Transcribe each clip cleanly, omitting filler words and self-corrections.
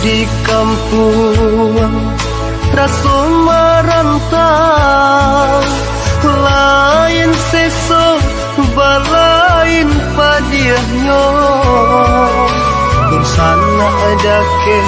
di kampung rasa merantau, lain sesok balain padiahnya. Insana ada ke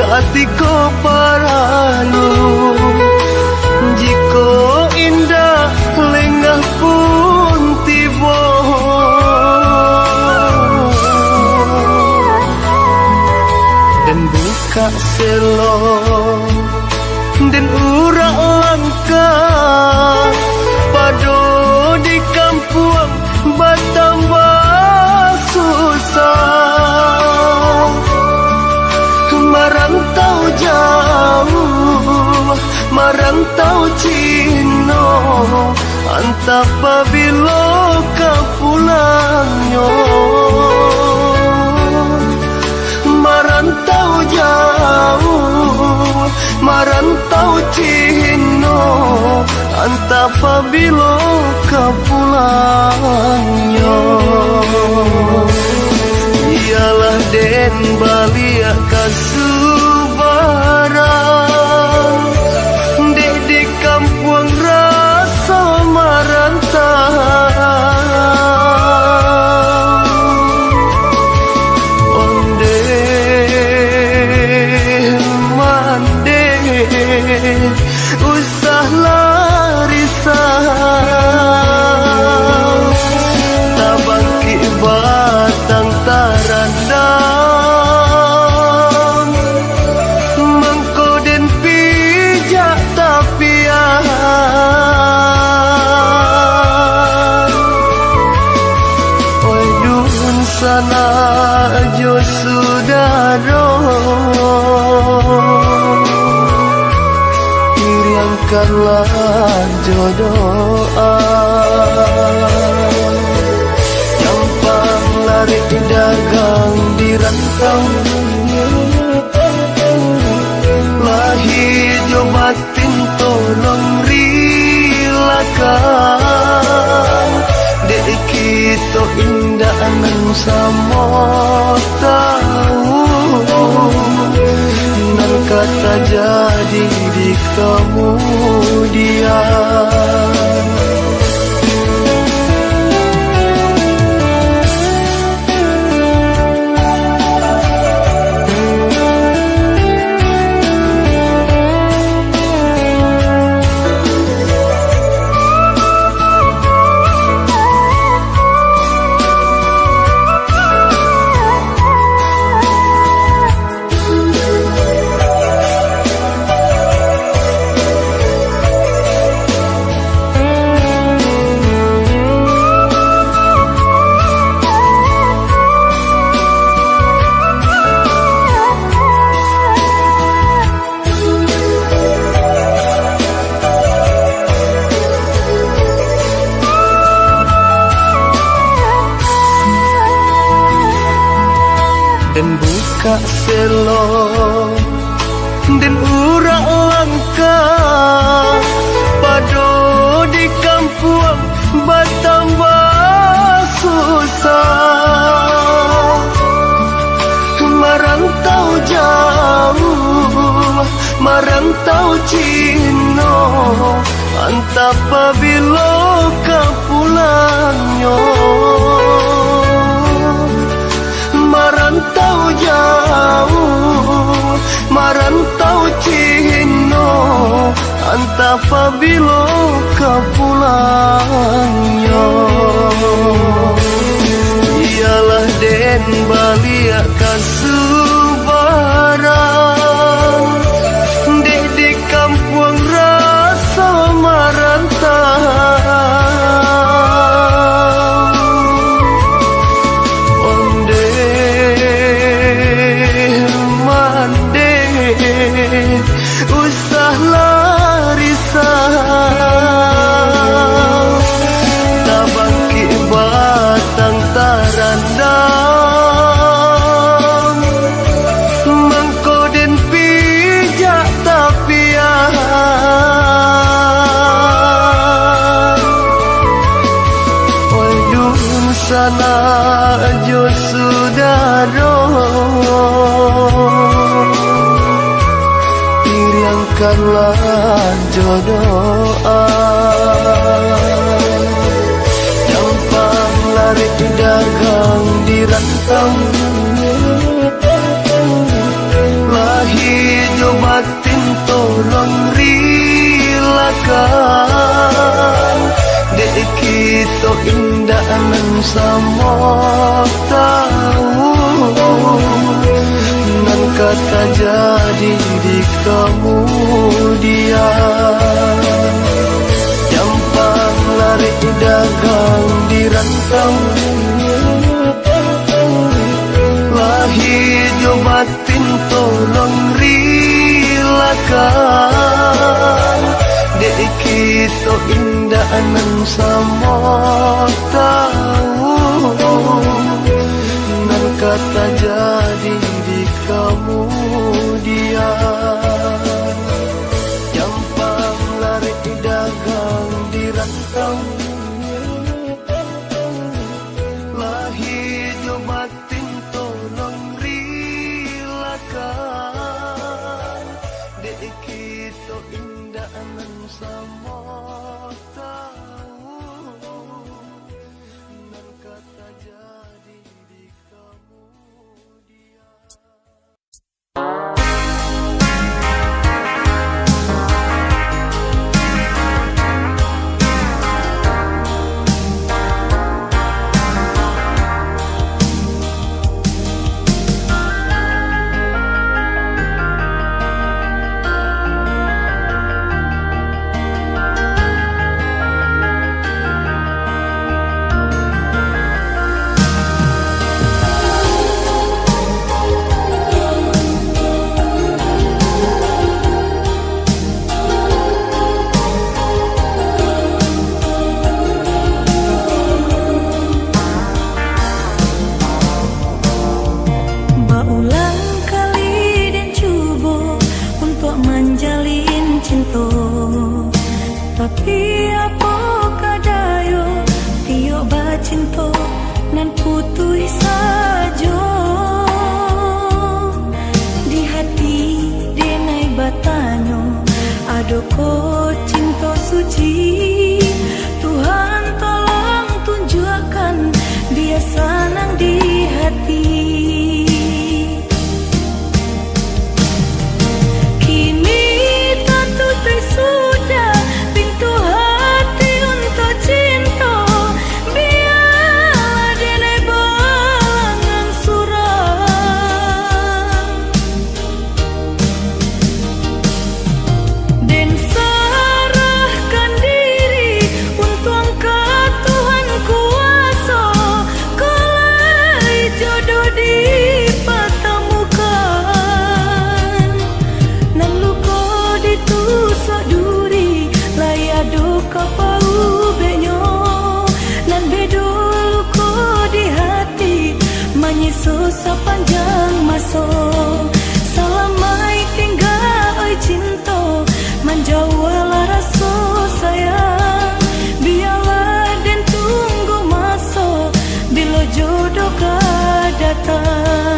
katiko paralu, jiko indah lengah pun tiba. Dan buka selo dan urak langka pado di kampung bertambah susah. Merantau jauh, merantau Cino, antap pabilo kau pulangnya. Merantau jauh, merantau Cino, antap pabilo kau pulangnya. Ialah den balia kasubaran, dek di kampung rasa merantau. Onde mande usah larisau, tabangki batang tarandang, mengkoden pijak tapian. Oi dun sana jo sudaro, hilangkanlah jodoh. Campang lari dagang di rantau, lahi jo batin tolong rilakan. Dek kita indah nang samo tahu, nan kata jadi di kemudian. Dan buka selo dan urak langka pado di kampung bertambah susah. Merantau jauh, merantau Cino, antap pabilo kau pulangnya. Merantau jauh, merantau Cino, antap pabilo kau pulangnya. Ialah den balia kasubaran, dek di kampung rasa merantau. Usah larisau, tabangki batang tarandang, mengkoden pijak tapian. Oi dun sana jo sudaro, sayangkanlah jodoh Gampang lari dagang di rantau Hijau batin tolong rilakan Dek kita indah nan sama tahu Nan kata jadi di kemudian Gampang lari dagang di rantau Hijau batin tolong rilakan Dek kita indah nan sama tahu Nan kata jadi di kemudian Gampang lari dagang di rantau Hijau batin tolong rilakan Dek kita indah nan sama tahu Nan kata jadi di kemudian Tapi apa kadayo tiyo bacinto nan putui sajo di hati denai batanyo adoko cinta suci Tuhan tolong tunjukkan dia senang di hati kini tentu sudah pintu hati untuk cinta biar denai balangan surang dan serahkan diri untuk angkat Tuhan kuasa kalau jodoh dipertemukan nan luka ditusuk duri layado kapau benyo nan bedo luka di hati menyisu sepanjang masa selamai tinggal oi cinta menjauhlah rasa sayang biarlah dan tunggu masa bila jodoh kau datang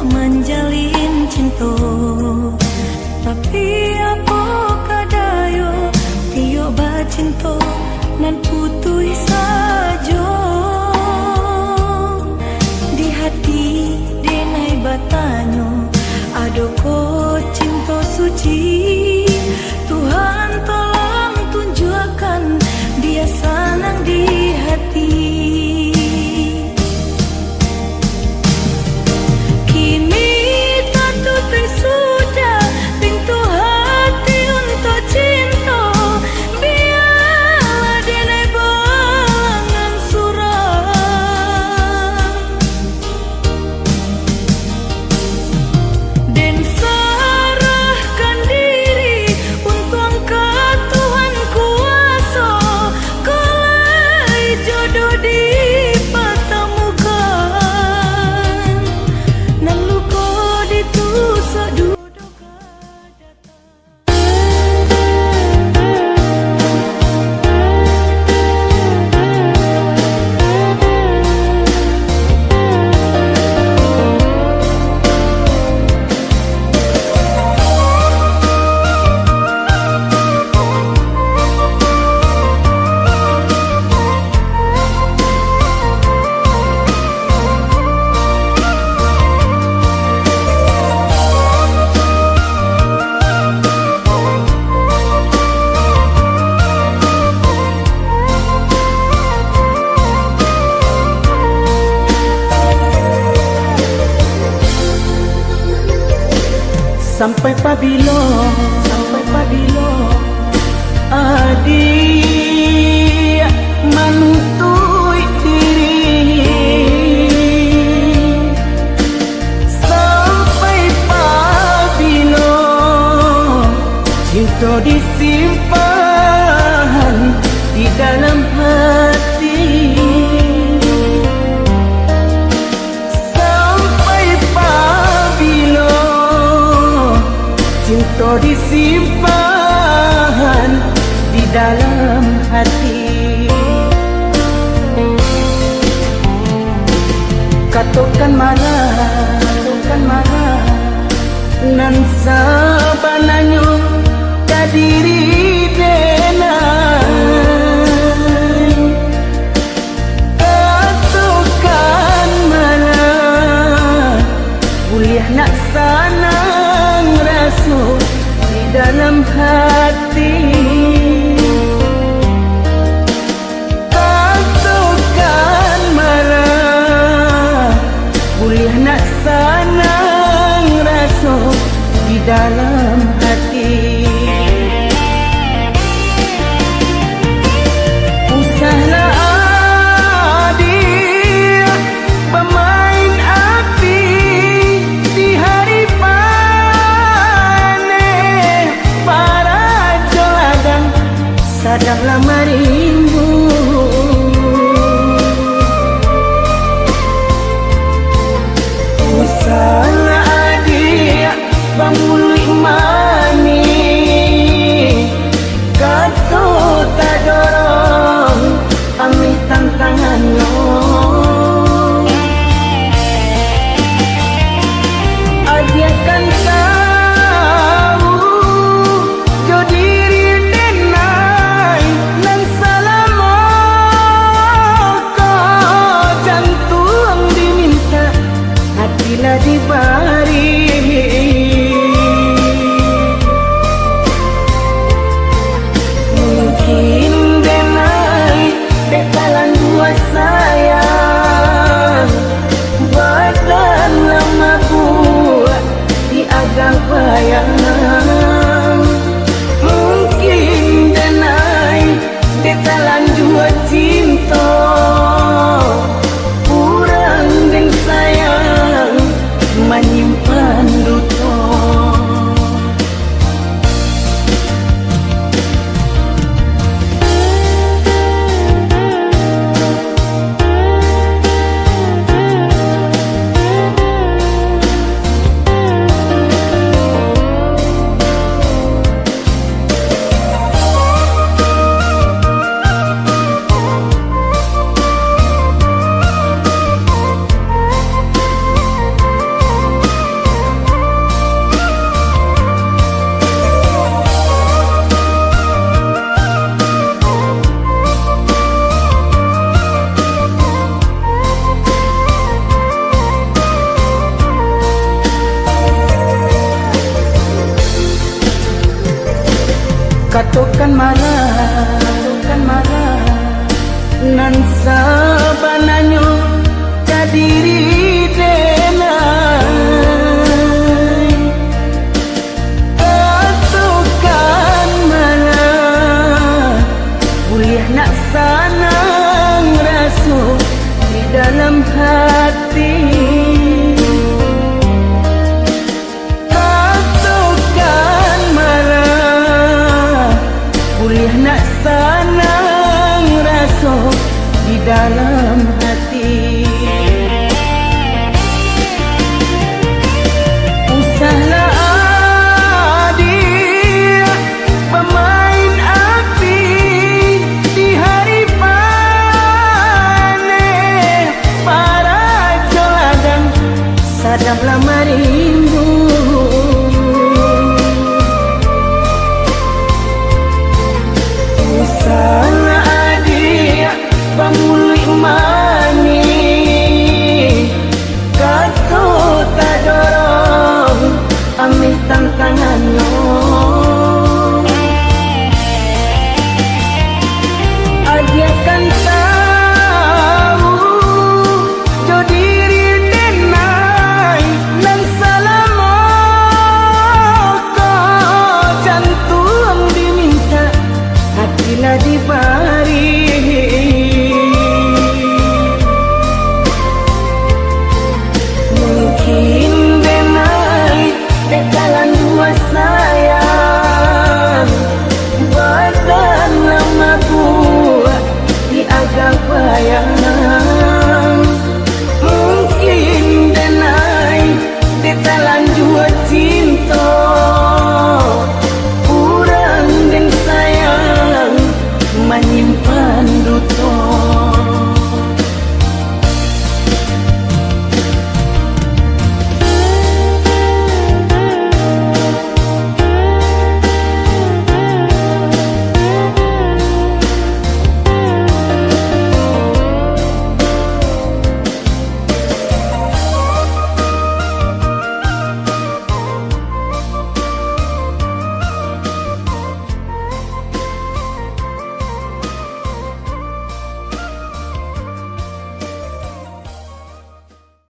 menjalin cinta tapi apa kadayo tiyo bacinta nan putui sajo di hati denai batanyo adoko cinta suci Tuhan tolong tunjukkan dia senang di hati sampai pabilo adik menuntut diri, sampai pabilo cinta disimpan di dalam hati, sampai pabilo cinta disimpan di dalam hati. Katakan marah nan sabananyo kadiri denai. Katakan marah kuliah nak sanang rasa di dalam hati. Katakan marah kuliah nak sanang rasa di dalam hati. Usahlah adik pemain api di hari panen, para joladang sadanglah marimbu. Usahlah adik bangului mani, kata tak dorong ambil tantangannya. Adik kan tahu jo diri denai nan selama kau jantung diminta hatilah dibari. Mungkin denai bekalan dua sayang badan lama buat di agak bayang. Mungkin denai bekalan dua cinta kurang dan sayang menyimpan duka. Katakan marah nan sabananyo kadiri